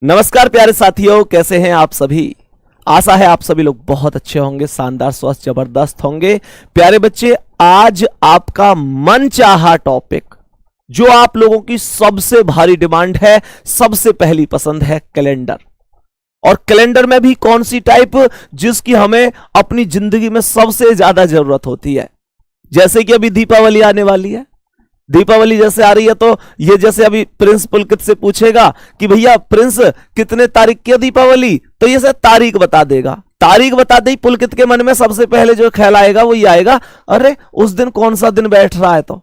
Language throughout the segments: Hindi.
नमस्कार प्यारे साथियों, कैसे हैं आप सभी। आशा है आप सभी लोग बहुत अच्छे होंगे, शानदार, स्वस्थ, जबरदस्त होंगे। प्यारे बच्चे, आज आपका मनचाहा टॉपिक जो आप लोगों की सबसे भारी डिमांड है, सबसे पहली पसंद है, कैलेंडर। और कैलेंडर में भी कौन सी टाइप, जिसकी हमें अपनी जिंदगी में सबसे ज्यादा जरूरत होती है। जैसे कि अभी दीपावली आने वाली है, दीपावली जैसे आ रही है तो ये जैसे अभी प्रिंस पुलकित से पूछेगा कि भैया प्रिंस कितने तारीख की है दीपावली, तो ये तारीख बता देगा। तारीख बता दे, पुलकित के मन में सबसे पहले जो ख्याल आएगा वो ये आएगा, अरे उस दिन कौन सा दिन बैठ रहा है, तो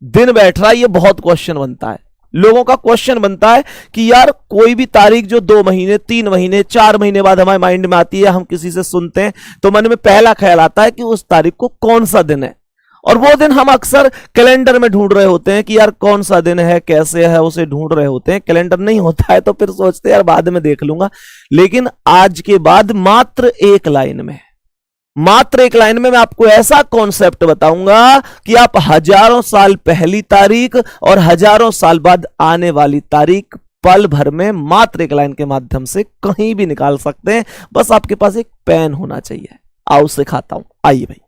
दिन बैठ रहा है। ये बहुत क्वेश्चन बनता है, लोगों का क्वेश्चन बनता है कि यार कोई भी तारीख जो 2 महीने 3 महीने 4 महीने बाद हमारे माइंड में आती है, हम किसी से सुनते हैं तो मन में पहला ख्याल आता है कि उस तारीख को कौन सा दिन है। और वो दिन हम अक्सर कैलेंडर में ढूंढ रहे होते हैं कि यार कौन सा दिन है, कैसे है, उसे ढूंढ रहे होते हैं। कैलेंडर नहीं होता है तो फिर सोचते हैं यार बाद में देख लूंगा। लेकिन आज के बाद मात्र एक लाइन में मैं आपको ऐसा कॉन्सेप्ट बताऊंगा कि आप हजारों साल पहली तारीख और हजारों साल बाद आने वाली तारीख पल भर में मात्र एक लाइन के माध्यम से कहीं भी निकाल सकते हैं। बस आपके पास एक पेन होना चाहिए। आओ सिखाता हूं, आइए भाई,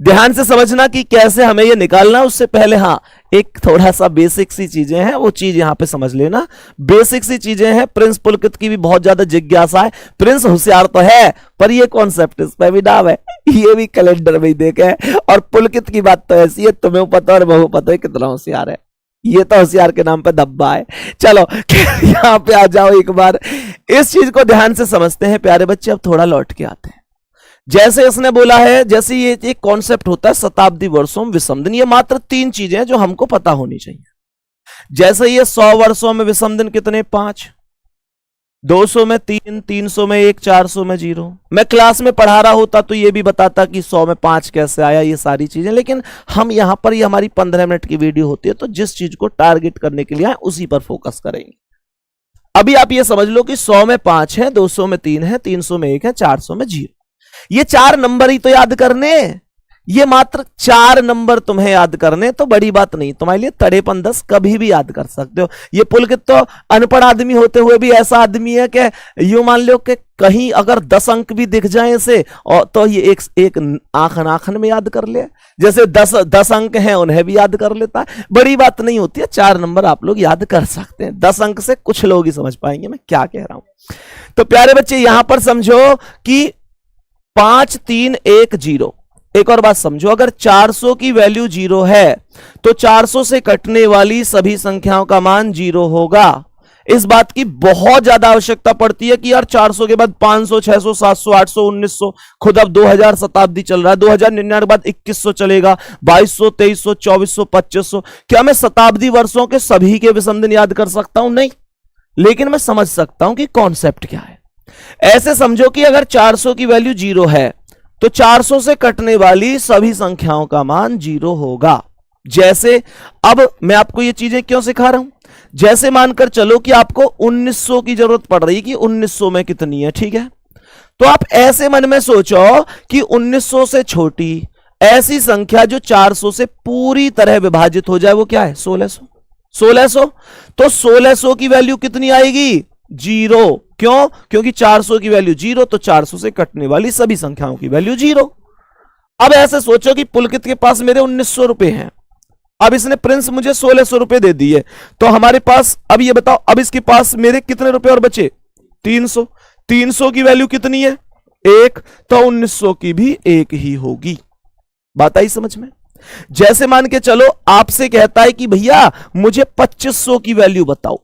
ध्यान से समझना कि कैसे हमें ये निकालना। उससे पहले हाँ, एक थोड़ा सा बेसिक सी चीजें हैं, वो चीज यहां पे समझ लेना। बेसिक सी चीजें हैं। प्रिंस पुलकित की भी बहुत ज्यादा जिज्ञासा है। प्रिंस होशियार तो है, पर ये कॉन्सेप्ट इस पे भी डाव है, ये भी कैलेंडर में ही देखे है। और पुलकित की बात तो ऐसी है, तुम्हें पता और बहु पता है कितना होशियार है। ये तो होशियार के नाम पे धब्बा है। चलो यहां पे आ जाओ, एक बार इस चीज को ध्यान से समझते हैं प्यारे बच्चे। अब थोड़ा लौट के आते हैं। जैसे इसने बोला है, जैसे ये एक कॉन्सेप्ट होता है शताब्दी वर्षों में विषम दिन, ये मात्र 3 चीजें जो हमको पता होनी चाहिए। जैसे ये 100 वर्षों में विषम दिन कितने, 5, 200 में 3, 300 में 1, 400 में 0। मैं क्लास में पढ़ा रहा होता तो ये भी बताता कि 100 में 5 कैसे आया, ये सारी चीजें। लेकिन हम यहां पर, ये हमारी 15 मिनट की वीडियो होती है, तो जिस चीज को टारगेट करने के लिए आए उसी पर फोकस करेंगे। अभी आप ये समझ लो कि 100 में 5 है, 200 में 3 है, 300 में 1 है, 400 में 0। ये 4 नंबर ही तो याद करने, ये मात्र 4 नंबर तुम्हें याद करने, तो बड़ी बात नहीं। तुम्हारे लिए तड़ेपन 10 कभी भी याद कर सकते हो। ये पुलकित तो अनपढ़ आदमी होते हुए भी ऐसा आदमी है कि यूं मान लो कि कहीं अगर 10 अंक भी दिख जाए इसे, और तो ये एक आखन आखन में याद कर ले। जैसे 10 अंक हैं उन्हें भी याद कर लेता है। बड़ी बात नहीं होती है, 4 नंबर आप लोग याद कर सकते हैं। 10 अंक से कुछ लोग ही समझ पाएंगे मैं क्या कह रहा हूं। तो प्यारे बच्चे, यहां पर समझो कि 5, 3, 1, 0। एक और बात समझो, अगर 400 की वैल्यू 0 है तो 400 से कटने वाली सभी संख्याओं का मान 0 होगा। इस बात की बहुत ज्यादा आवश्यकता पड़ती है कि यार 400 के बाद 500, 600, 700, 800, 1900, खुद अब 2000 शताब्दी चल रहा है, 2099 के बाद 2100 चलेगा, 2200, 2300, 2400, 2500। क्या मैं शताब्दी वर्षों के सभी के विषम दिन याद कर सकता हूं? नहीं, लेकिन मैं समझ सकता हूं कि कॉन्सेप्ट क्या है। ऐसे समझो कि अगर 400 की वैल्यू 0 है तो 400 से कटने वाली सभी संख्याओं का मान 0 होगा। जैसे अब मैं आपको ये चीजें क्यों सिखा रहा हूं, जैसे मानकर चलो कि आपको 1900 की जरूरत पड़ रही कि 1900 में कितनी है, ठीक है। तो आप ऐसे मन में सोचो कि 1900 से छोटी ऐसी संख्या जो 400 से पूरी तरह विभाजित हो जाए, वो क्या है, 1600। 1600, तो 1600 की वैल्यू कितनी आएगी, 0। क्यों? क्योंकि 400 की वैल्यू 0, तो 400 से कटने वाली सभी संख्याओं की वैल्यू 0। अब ऐसे सोचो कि पुलकित के पास मेरे 1900 रुपए हैं, अब इसने प्रिंस मुझे 1600 रुपए दे दिए, तो हमारे पास, अब ये बताओ, अब इसके पास मेरे कितने रुपए और बचे, 300। 300 की वैल्यू कितनी है, 1, तो 1900 की भी 1 ही होगी। बात आई समझ में। जैसे मान के चलो आपसे कहता है कि भैया मुझे 2500 की वैल्यू बताओ,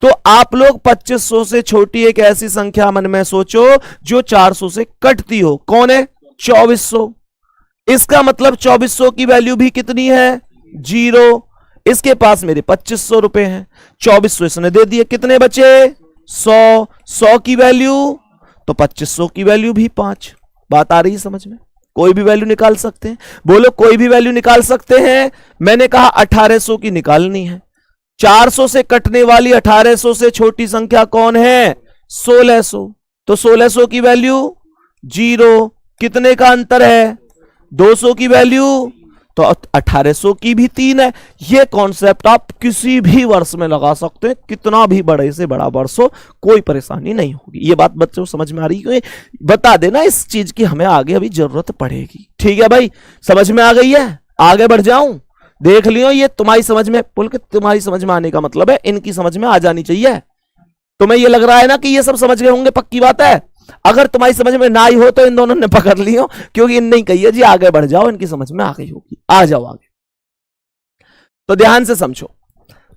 तो आप लोग 2500 से छोटी एक ऐसी संख्या मन में सोचो जो 400 से कटती हो। कौन है, 2400। इसका मतलब 2400 की वैल्यू भी कितनी है, 0। इसके पास मेरे 2500 रुपए हैं, 2400 इसने दे दिए, कितने बचे, 100। 100 की वैल्यू, तो 2500 की वैल्यू भी 5। बात आ रही है समझ में। कोई भी वैल्यू निकाल सकते हैं, बोलो कोई भी वैल्यू निकाल सकते हैं। मैंने कहा 1800 की निकालनी है। 400 से कटने वाली 1800 से छोटी संख्या कौन है, 1600। तो 1600 की वैल्यू 0। कितने का अंतर है, 200 की वैल्यू तो 1800 की भी 3 है। ये कॉन्सेप्ट आप किसी भी वर्ष में लगा सकते हैं, कितना भी बड़े से बड़ा वर्ष हो, कोई परेशानी नहीं होगी। ये बात बच्चों को समझ में आ रही है? बता देना, इस चीज की हमें आगे अभी जरूरत पड़ेगी। ठीक है भाई, समझ में आ गई है? आगे बढ़ जाऊं? देख लियो, ये तुम्हारी समझ में, बोल के तुम्हारी समझ में आने का मतलब है इनकी समझ में आ जानी चाहिए। तुम्हें ये लग रहा है ना कि ये सब समझ गए होंगे, पक्की बात है। अगर तुम्हारी समझ में ना ही हो तो इन दोनों ने पकड़ लियो, क्योंकि इन नहीं कही है जी आगे बढ़ जाओ, इनकी समझ में आ गई होगी। आ जाओ आगे। तो ध्यान से समझो।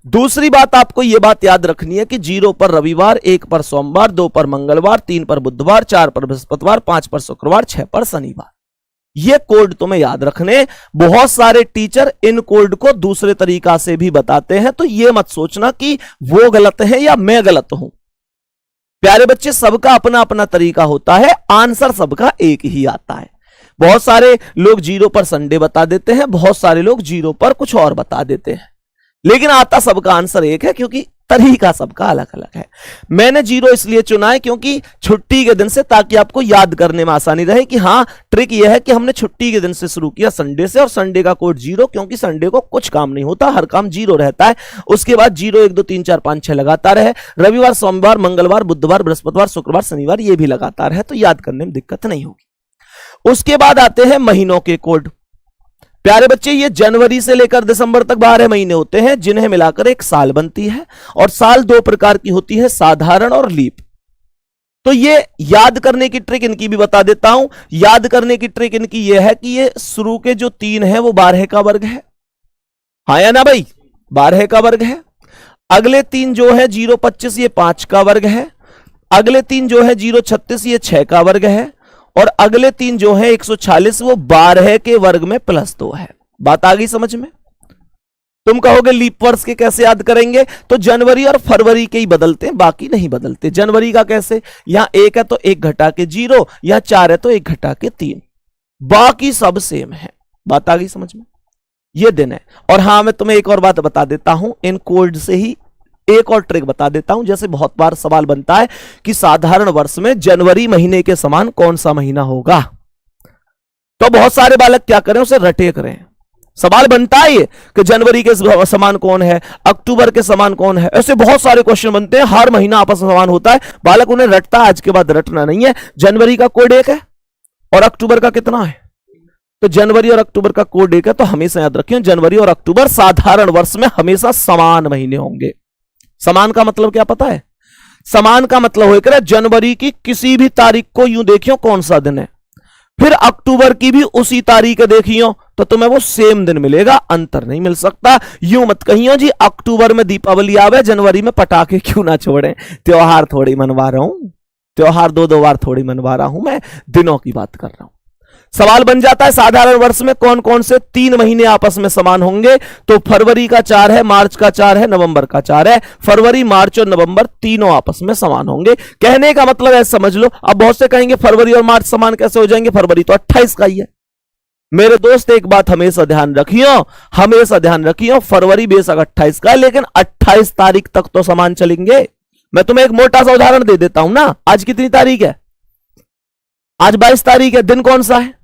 दूसरी बात, आपको यह बात याद रखनी है कि 0 पर रविवार, 1 पर सोमवार, 2 पर मंगलवार, 3 पर बुधवार, 4 पर बृहस्पतिवार, 5 पर शुक्रवार, 6 पर शनिवार। ये कोड तुम्हें याद रखने। बहुत सारे टीचर इन कोड को दूसरे तरीका से भी बताते हैं, तो ये मत सोचना कि वो गलत है या मैं गलत हूं। प्यारे बच्चे, सबका अपना अपना तरीका होता है, आंसर सबका एक ही आता है। बहुत सारे लोग 0 पर संडे बता देते हैं, बहुत सारे लोग 0 पर कुछ और बता देते हैं, लेकिन आता सबका आंसर एक है, क्योंकि तरीका सबका अलग अलग है। मैंने 0 इसलिए चुना है क्योंकि छुट्टी के दिन से, ताकि आपको याद करने में आसानी रहे कि हाँ, ट्रिक यह है कि हमने छुट्टी के दिन से शुरू किया, संडे से, और संडे का कोड 0, क्योंकि संडे को कुछ काम नहीं होता, हर काम 0 रहता है। उसके बाद 0 1 2 3 4 5 6 लगातार है, रविवार, सोमवार, मंगलवार, बुधवार, बृहस्पतिवार, शुक्रवार, शनिवार, ये भी लगातार है, तो याद करने में दिक्कत नहीं होगी। उसके बाद आते हैं महीनों के कोड। प्यारे बच्चे, ये जनवरी से लेकर दिसंबर तक 12 महीने होते हैं, जिन्हें मिलाकर एक साल बनती है, और साल 2 प्रकार की होती है, साधारण और लीप। तो ये याद करने की ट्रिक इनकी भी बता देता हूं। याद करने की ट्रिक इनकी ये है कि ये शुरू के जो 3 है वो 12 का वर्ग है, हाँ या ना भाई? 12 का वर्ग है। अगले 3 जो है 0 25, ये 5 का वर्ग है। अगले 3 जो है 0 36, ये 6 का वर्ग है। और अगले 3 जो है 146, वो 12 के वर्ग में +2 है। बात आ गई समझ में? तुम कहोगे लीप वर्ष के कैसे याद करेंगे? तो जनवरी और फरवरी के ही बदलते हैं, बाकी नहीं बदलते। जनवरी का कैसे? यहां 1 है तो 1 घटा के 0, यहां 4 है तो 1 घटा के 3, बाकी सब सेम है। बात आ गई समझ में? ये दिन है। और हां, मैं तुम्हें एक और बात बता देता हूं, इन कोड से ही एक और ट्रिक बता देता हूं। जैसे बहुत बार सवाल बनता है कि साधारण वर्ष में जनवरी महीने के समान कौन सा महीना होगा, तो बहुत सारे बालक क्या करें, उसे रटे करें। सवाल बनता है कि जनवरी के समान कौन है, अक्टूबर के समान कौन है, ऐसे बहुत सारे क्वेश्चन बनते हैं। हर महीना आपस में समान होता है, बालक उन्हें रटता है। आज के बाद रटना नहीं है। जनवरी का कोड 1 है और अक्टूबर का कितना है? तो जनवरी और अक्टूबर का कोड 1 है, तो हमेशा याद रखिए जनवरी और अक्टूबर साधारण वर्ष में हमेशा समान महीने होंगे। समान का मतलब क्या पता है? समान का मतलब होकर जनवरी की किसी भी तारीख को यूं देखियो कौन सा दिन है, फिर अक्टूबर की भी उसी तारीख देखियो, तो तुम्हें वो सेम दिन मिलेगा, अंतर नहीं मिल सकता। यूं मत कहियो जी अक्टूबर में दीपावली आवे, जनवरी में पटाखे क्यों ना छोड़े। त्योहार थोड़ी मनवा रहा हूं, त्योहार 2-2 बार थोड़ी मनवा रहा हूं, मैं दिनों की बात कर रहा हूं। सवाल बन जाता है साधारण वर्ष में कौन कौन से 3 महीने आपस में समान होंगे, तो फरवरी का 4 है, मार्च का 4 है, नवंबर का 4 है। फरवरी, मार्च और नवंबर तीनों आपस में समान होंगे। कहने का मतलब है, समझ लो। अब बहुत से कहेंगे फरवरी और मार्च समान कैसे हो जाएंगे, फरवरी तो 28 का ही है। मेरे दोस्त एक बात हमेशा ध्यान रखियो, हमेशा ध्यान रखियो, फरवरी बेशक 28 का है, लेकिन 28 तारीख तक तो समान चलेंगे। मैं तुम्हें एक मोटा सा उदाहरण दे देता हूं ना। आज कितनी तारीख है? आज 22 तारीख है। दिन कौन सा है?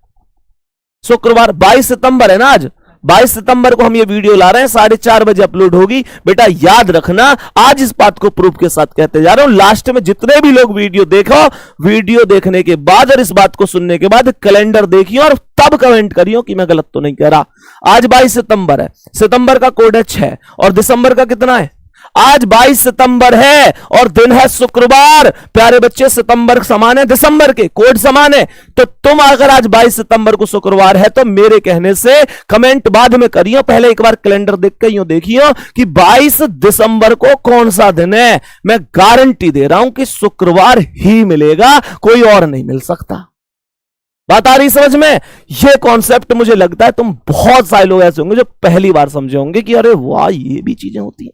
शुक्रवार। 22 सितंबर है ना आज। 22 सितंबर को हम ये वीडियो ला रहे हैं, 4:30 बजे अपलोड होगी। बेटा याद रखना, आज इस बात को प्रूफ के साथ कहते जा रहा हूं। लास्ट में जितने भी लोग वीडियो देखो, वीडियो देखने के बाद और इस बात को सुनने के बाद कैलेंडर देखियो और तब कमेंट करियो कि मैं गलत तो नहीं कह रहा। आज 22 सितंबर है, सितंबर का कोड है 6, और दिसंबर का कितना है? आज 22 सितंबर है और दिन है शुक्रवार। प्यारे बच्चे, सितंबर समान है दिसंबर के, कोड समान है। तो तुम अगर आज 22 सितंबर को शुक्रवार है, तो मेरे कहने से कमेंट बाद में करियो, पहले एक बार कैलेंडर देख के यूं देखियो कि 22 दिसंबर को कौन सा दिन है। मैं गारंटी दे रहा हूं कि शुक्रवार ही मिलेगा, कोई और नहीं मिल सकता। बात आ रही समझ में? यह कॉन्सेप्ट मुझे लगता है तुम बहुत सारे लोग ऐसे होंगे जो पहली बार समझे होंगे कि अरे वाह, ये भी चीजें होती हैं।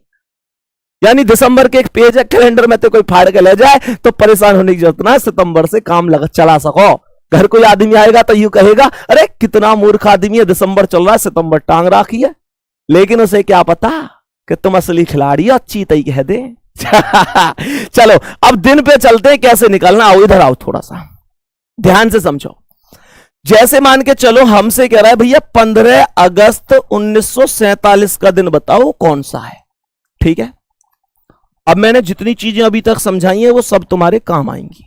यानी दिसंबर के एक पेज है कैलेंडर में, तो कोई फाड़ के ले जाए तो परेशान होने की जरूरत ना है, सितंबर से काम चला सको। घर कोई आदमी आएगा तो यूं कहेगा, अरे कितना मूर्ख आदमी है, दिसंबर चल रहा है, सितंबर टांग राखी है। लेकिन उसे क्या पता कि तुम असली खिलाड़ी हो, अच्छी तई कह दे। चलो अब दिन पे चलते हैं, कैसे निकलना। आओ इधर आओ, थोड़ा सा ध्यान से समझो। जैसे मान के चलो हमसे कह रहा है भैया 15 अगस्त 1947 का दिन बताओ कौन सा है। ठीक है, अब मैंने जितनी चीजें अभी तक समझाई हैं वो सब तुम्हारे काम आएंगी।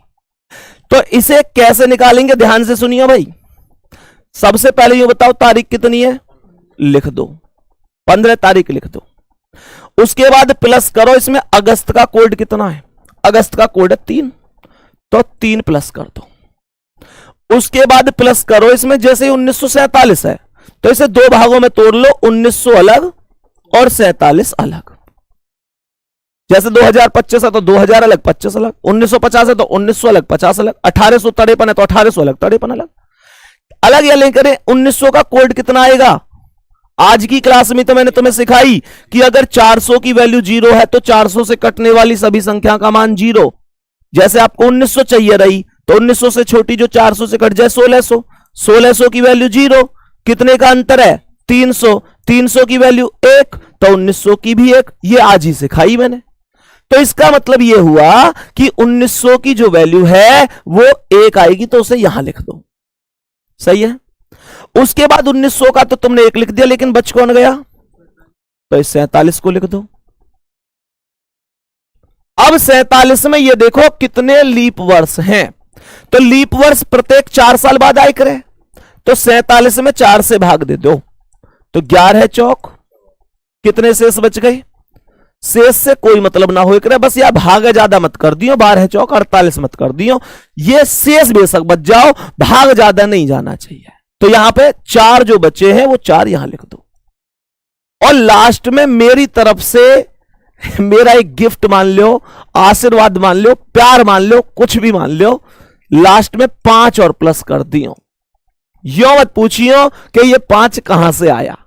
तो इसे कैसे निकालेंगे, ध्यान से सुनिए भाई। सबसे पहले ये बताओ तारीख कितनी है, लिख दो, 15 तारीख लिख दो। उसके बाद प्लस करो, इसमें अगस्त का कोड कितना है, अगस्त का कोड है 3, तो 3 प्लस कर दो। उसके बाद प्लस करो इसमें, जैसे 1947 है तो इसे 2 भागों में तोड़ लो, 1900 अलग और 47 अलग। जैसे 2025 है तो 2000 अलग 25 अलग, 1950 है तो 1900 अलग 50 अलग, 1853 है तो 1800 अलग 53 अलग। अलग या लेकर 1900 का कोड कितना आएगा। आज की क्लास में तो मैंने तुम्हें सिखाई कि अगर 400 की वैल्यू 0 है तो 400 से कटने वाली सभी संख्या का मान 0। जैसे आपको 1900 चाहिए रही तो 1900 से छोटी जो 400 से कट जाए 1600, 1600 की वैल्यू 0, कितने का अंतर है 300, 300 की वैल्यू 1 तो 1900 की भी 1। ये आज ही सिखाई मैंने। तो इसका मतलब यह हुआ कि 1900 की जो वैल्यू है वो 1 आएगी, तो उसे यहां लिख दो। सही है। उसके बाद 1900 का तो तुमने 1 लिख दिया, लेकिन बच कौन गया, तो इस 47 को लिख दो। अब 47 में ये देखो कितने लीप वर्ष हैं, तो लीप वर्ष प्रत्येक 4 साल बाद आए करे, तो 47 में 4 से भाग दे दो, तो 11 चौक, कितने शेष बच गए, शेष से कोई मतलब ना हो करे, बस यार भाग ज्यादा मत कर दियो, 12 चौक 48 मत कर दियो, ये शेष बेशक बच जाओ, भाग ज्यादा नहीं जाना चाहिए। तो यहां पे 4 जो बचे हैं वो 4 यहां लिख दो। और लास्ट में मेरी तरफ से मेरा एक गिफ्ट मान लो, आशीर्वाद मान लो, प्यार मान लो, कुछ भी मान लो, लास्ट में 5 और प्लस कर दियो। यो मत पूछियो कि ये 5 कहां से आया,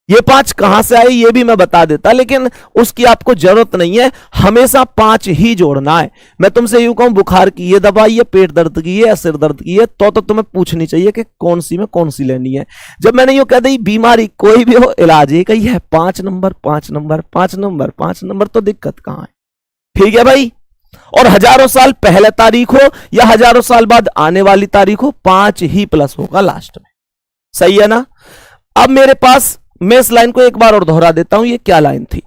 ये 5 कहां से आए ये भी मैं बता देता, लेकिन उसकी आपको जरूरत नहीं है, हमेशा 5 ही जोड़ना है। मैं तुमसे यूं कहूं बुखार की ये दवाई है, पेट दर्द की है, सिर दर्द की है, तो तुम्हें पूछनी चाहिए कि कौन सी में कौन सी लेनी है। जब मैंने यूं कह दी बीमारी कोई भी हो इलाज एक ही है, 5 नंबर 5 नंबर 5 नंबर 5 नंबर, तो दिक्कत कहां है। ठीक है भाई। और हजारों साल पहले तारीख हो या हजारों साल बाद आने वाली तारीख हो, 5 ही प्लस होगा लास्ट में। सही है ना। अब मेरे पास, मैं इस लाइन को एक बार और दोहरा देता हूं, ये क्या लाइन थी,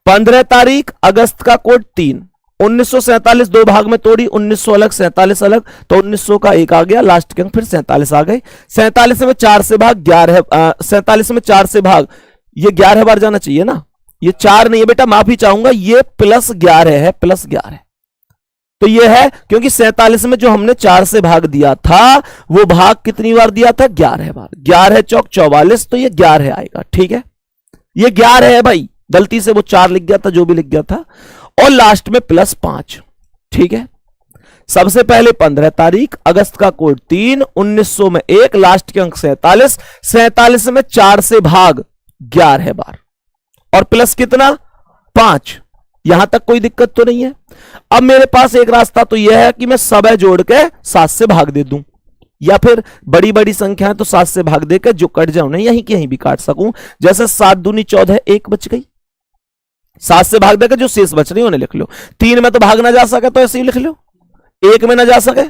15 तारीख अगस्त का कोड 3, 1947 2 भाग में तोड़ी, 1900 अलग 47 अलग, तो 1900 का 1 आ गया, लास्ट के अंक फिर 47 आ गए। 47 में 4 से भाग 11, 47 में 4 से भाग, ये 11 बार जाना चाहिए ना, ये 4 नहीं है बेटा, माफी चाहूंगा, ये प्लस 11 है, प्लस 11। तो ये है क्योंकि 47 में जो हमने 4 से भाग दिया था वो भाग कितनी बार दिया था, 11 बार, 11 चौक 44, तो ये 11 आएगा। ठीक है, ये 11 है भाई, गलती से वो 4 लिख गया था, जो भी लिख गया था, और लास्ट में प्लस 5। ठीक है, सबसे पहले 15 तारीख, अगस्त का कोड 3, 1900 में 1, लास्ट के अंक 47, 47 में 4 से भाग 11 बार, और प्लस कितना 5। यहां तक कोई दिक्कत तो नहीं है। अब मेरे पास एक रास्ता तो यह है कि मैं सब जोड़ के 7 से भाग दे दूं, या फिर बड़ी बड़ी संख्याएं तो 7 से भाग देकर जो कट जाओ नहीं, यहीं की यहीं भी काट सकूं। जैसे 7 दूनी 14, 1 बच गई, 7 से भाग देकर जो शेष बच रही उन्हें लिख लो। 3 में तो भाग ना जा सके तो ऐसे ही लिख लो, 1 में ना जा सके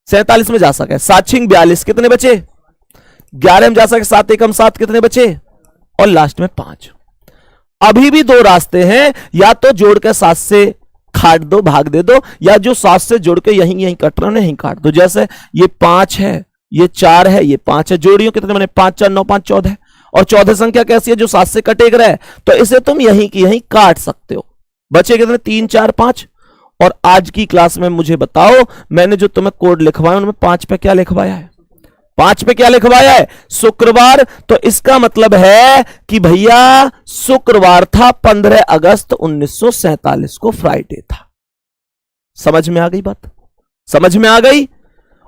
47 में जा सके, 7 छिंग 42, कितने बचे 11 में जा सके, 7 एकम 7, कितने बचे, और लास्ट में 5। अभी भी 2 रास्ते हैं, या तो जोड़ के 7 से काट दो, भाग दे दो, या जो 7 से जोड़ के यहीं यहीं कट रहे हैं यहीं काट दो। जैसे ये 5 है, ये 4 है, ये 5 है, जोड़ियों कितने बने 5 4 9 5 14, और 14 संख्या कैसी है जो 7 से कटेग रहा है, तो इसे तुम यहीं की यहीं काट सकते हो। बचे कितने 3 4 5। और आज की क्लास में मुझे बताओ, मैंने जो तुम्हें कोड लिखवाया उनमें 5 पे क्या लिखवाया है, 5 पे क्या लिखवाया है, शुक्रवार। तो इसका मतलब है कि भैया शुक्रवार था, 15 अगस्त 1947 को फ्राइडे था। समझ में आ गई बात, समझ में आ गई।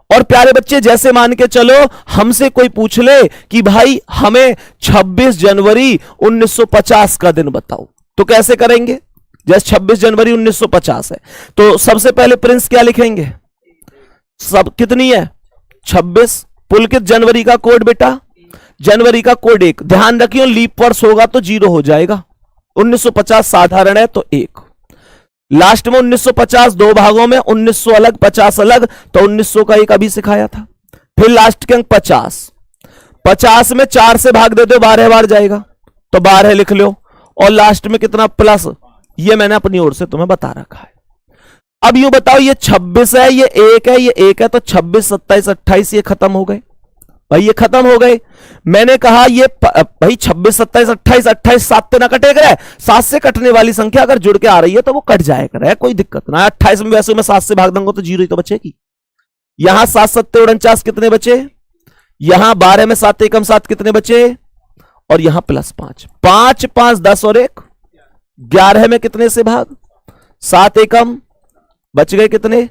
और प्यारे बच्चे, जैसे मान के चलो हमसे कोई पूछ ले कि भाई हमें 26 जनवरी 1950 का दिन बताओ, तो कैसे करेंगे। जैसे 26 जनवरी 1950 है तो सबसे पहले प्रिंस क्या लिखेंगे, सब कितनी है 26। पुलकित जनवरी का कोड बेटा, जनवरी का कोड 1। ध्यान रखियो लीप वर्ष होगा तो 0 हो जाएगा, 1950 साधारण है तो 1। लास्ट में 1950 2 भागों में, 1900 अलग 50 अलग, तो 1900 का 1 अभी सिखाया था। फिर लास्ट के अंक 50। 50 में 4 से भाग दे दो, 12 बार जाएगा, तो 12 लिख लो। और लास्ट में कितना प्लस, ये मैंने अपनी ओर से तुम्हें बता रखा है। अब यूं बताओ, ये 26 है, ये 1 है, ये 1 है, तो 26, 27, 28 ये खत्म हो गए भाई, ये खत्म हो गए। मैंने कहा ये भाई 26, 27, 28, 28 7 पे ना कटेगा। 7 से कटने वाली संख्या अगर जुड़ के आ रही है तो वो कट जाए करे, कोई दिक्कत ना। 28 में वैसे मैं 7 से भाग दूंगा तो 0 ही तो बचेगी। यहां 7 7 49 कितने बचे, यहां 12 में 7 एकम 7 कितने बचे, और यहां +5, 5 5 10 और 1 11 में कितने से भाग, 7 एकम बच गए कितने,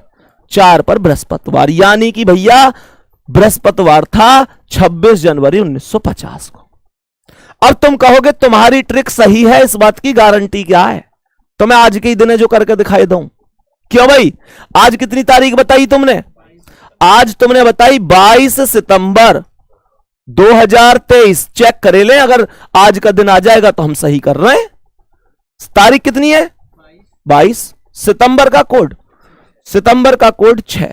4 पर बृहस्पतिवार, यानी कि भैया बृहस्पतिवार था 26 जनवरी 1950 को। अब तुम कहोगे तुम्हारी ट्रिक सही है, इस बात की गारंटी क्या है? तो मैं आज के ही दिन जो करके दिखाई दूं। क्यों भाई, आज कितनी तारीख बताई तुमने? आज तुमने बताई 22 सितंबर 2023। चेक करे लें, अगर आज का दिन आ जाएगा तो हम सही कर रहे हैं। तारीख कितनी है? 22। सितंबर का कोड, सितंबर का कोड 6।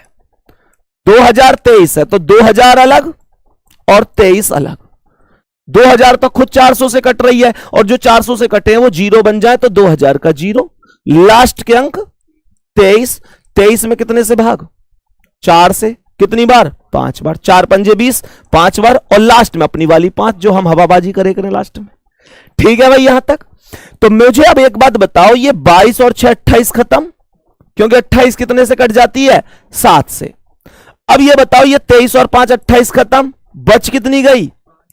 2023 है तो 2000 अलग और 23 अलग। 2000 तो खुद 400 से कट रही है, और जो 400 से कटे हैं वो 0 बन जाए तो 2000 का 0। लास्ट के अंक 23। 23 में कितने से भाग, 4 से, कितनी बार, 5 बार। 4 पंजे 20, 5 बार, और लास्ट में अपनी वाली 5 जो हम हवाबाजी करें लास्ट में। ठीक है भाई यहां तक। तो मुझे अब एक बात बताओ, ये 22 और 6 28 खत्म, क्योंकि 28 कितने से कट जाती है, 7 से। अब ये बताओ, ये 23 और 5 28 खत्म, बच कितनी गई,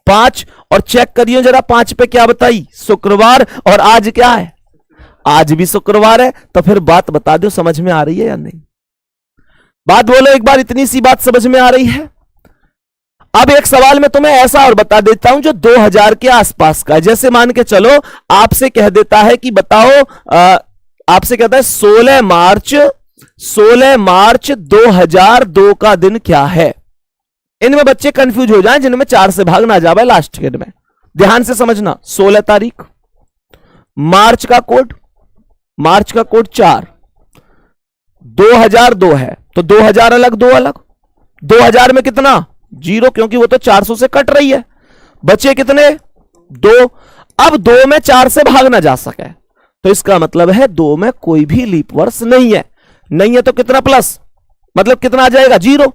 5। और चेक करियो जरा 5 पे क्या बताई, शुक्रवार, और आज क्या है, आज भी शुक्रवार है। तो फिर बात बता दो, समझ में आ रही है या नहीं? बात बोलो एक बार, इतनी सी बात समझ में आ रही है? अब एक सवाल मैं तुम्हें ऐसा और बता देता हूं जो 2000 के आसपास का है। जैसे मान के चलो आपसे कह देता है कि बताओ, आपसे कहता है 16 मार्च 2002 का दिन क्या है। इनमें बच्चे कंफ्यूज हो जाएं जिनमें 4 से भाग ना जाए लास्ट के में। ध्यान से समझना, 16 तारीख, मार्च का कोड 4, 2002 है तो 2000 अलग, 2 अलग। 2000 में कितना, 0, क्योंकि वो तो 400 से कट रही है। बचे कितने, 2। अब 2 में 4 से भाग ना जा सके तो इसका मतलब है 2 में कोई भी लीप वर्ष नहीं है। नहीं है तो कितना प्लस, मतलब कितना आ जाएगा, 0।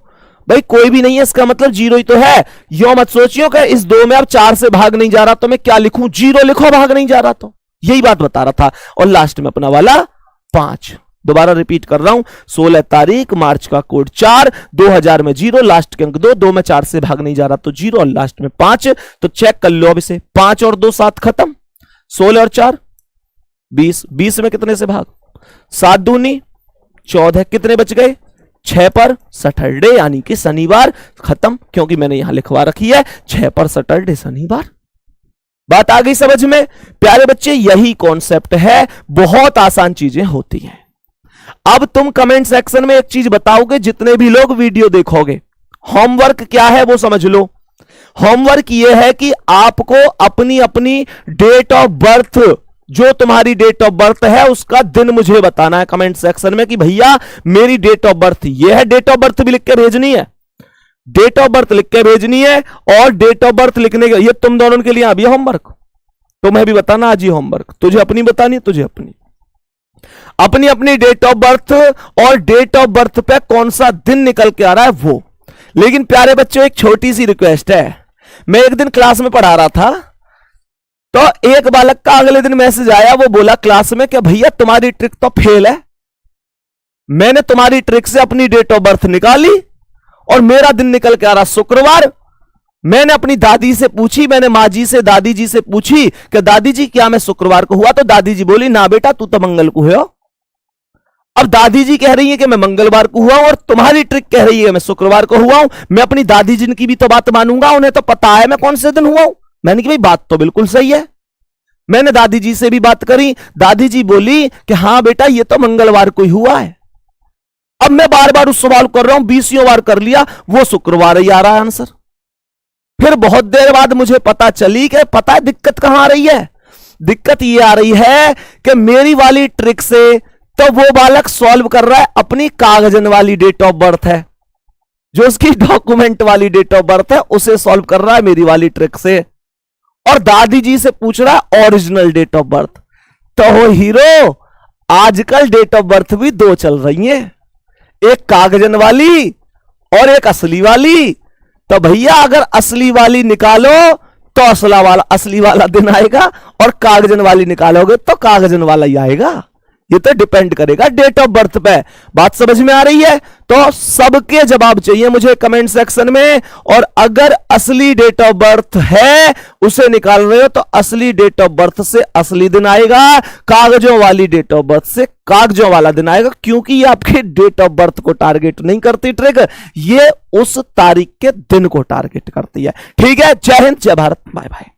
भाई कोई भी नहीं है, इसका मतलब 0 ही तो है। यो मत सोचियो कि इस 2 में अब 4 से भाग नहीं जा रहा तो मैं क्या लिखूं, 0 लिखो, भाग नहीं जा रहा तो। यही बात बता रहा था। और लास्ट में अपना वाला 5, दोबारा रिपीट कर रहा हूं, 16 तारीख, मार्च का कोड 4, 2000 में 0, लास्ट के अंक 2, 2 में 4 से भाग नहीं जा रहा तो 0, और लास्ट में 5। तो चेक कर लो अब इसे, 5 और 2 7 खत्म, 16 और 4 20। 20 में कितने से भाग, 7 दूनी 14, कितने बच गए, 6 पर सैटरडे, यानी कि शनिवार। खत्म, क्योंकि मैंने यहां लिखवा रखी है 6 पर सैटरडे, शनिवार। बात आ गई समझ में? प्यारे बच्चे, यही कॉन्सेप्ट है, बहुत आसान चीजें होती हैं। अब तुम कमेंट सेक्शन में एक चीज बताओगे, जितने भी लोग वीडियो देखोगे, होमवर्क क्या है वो समझ लो। होमवर्क ये है कि आपको अपनी अपनी डेट ऑफ बर्थ, जो तुम्हारी डेट ऑफ बर्थ है उसका दिन मुझे बताना है कमेंट सेक्शन में कि भैया मेरी डेट ऑफ बर्थ ये है। डेट ऑफ बर्थ भी लिख के भेजनी है, डेट ऑफ बर्थ लिख के भेजनी है। और डेट ऑफ बर्थ लिखने के, ये तुम दोनों के लिए अभी होमवर्क, तुम्हें भी बताना आज ही होमवर्क। तुझे अपनी बतानी है, तुझे अपनी अपनी डेट ऑफ बर्थ, और डेट ऑफ बर्थ पे कौन सा दिन निकल के आ रहा है वो। लेकिन प्यारे बच्चों, एक छोटी सी रिक्वेस्ट है। मैं एक दिन क्लास में पढ़ा रहा था तो एक बालक का अगले दिन मैसेज आया, वो बोला क्लास में कि भैया तुम्हारी ट्रिक तो फेल है। मैंने तुम्हारी ट्रिक से अपनी डेट ऑफ बर्थ निकाली और मेरा दिन निकल के आ रहा शुक्रवार। मैंने अपनी दादी से पूछी, मैंने माँ जी से, दादी जी से पूछी कि दादी जी क्या मैं शुक्रवार को हुआ? तो दादी जी बोली ना बेटा, तू तो मंगल को हुआ। अब दादी जी कह रही है कि मैं मंगलवार को हुआ हूं, और तुम्हारी ट्रिक कह रही है मैं शुक्रवार को हुआ हूं। मैं अपनी दादी जी की भी तो बात मानूंगा, उन्हें तो पता है मैं कौन से दिन हुआ हूं। मैंने कहा भाई बात तो बिल्कुल सही है। मैंने दादी जी से भी बात करी, दादी जी बोली कि हाँ बेटा ये तो मंगलवार को ही हुआ है। अब मैं बार बार उस सवाल कर रहा हूं, 20 बार कर लिया, वो शुक्रवार ही आ रहा है आंसर। फिर बहुत देर बाद मुझे पता चली कि पता है दिक्कत कहां आ रही है। दिक्कत ये आ रही है कि मेरी वाली ट्रिक से तो वो बालक सॉल्व कर रहा है अपनी कागजन वाली डेट ऑफ बर्थ है, जो उसकी डॉक्यूमेंट वाली डेट ऑफ बर्थ है उसे सॉल्व कर रहा है मेरी वाली ट्रिक से, और दादी जी से पूछ रहा है ओरिजिनल डेट ऑफ बर्थ। तो हो हीरो, आजकल डेट ऑफ बर्थ भी दो चल रही हैं, एक कागजन वाली और एक असली वाली। तो भैया अगर असली वाली निकालो तो असली वाला दिन आएगा, और कागजन वाली निकालोगे तो कागजन वाला ही आएगा। ये तो डिपेंड करेगा डेट ऑफ बर्थ पे। बात समझ में आ रही है? तो सबके जवाब चाहिए मुझे कमेंट सेक्शन में। और अगर असली डेट ऑफ बर्थ है उसे निकाल रहे हो तो असली डेट ऑफ बर्थ से असली दिन आएगा, कागजों वाली डेट ऑफ बर्थ से कागजों वाला दिन आएगा, क्योंकि ये आपके डेट ऑफ बर्थ को टारगेट नहीं करती ट्रिक, ये उस तारीख के दिन को टारगेट करती है। ठीक है, जय हिंद, जय भारत, बाय बाय।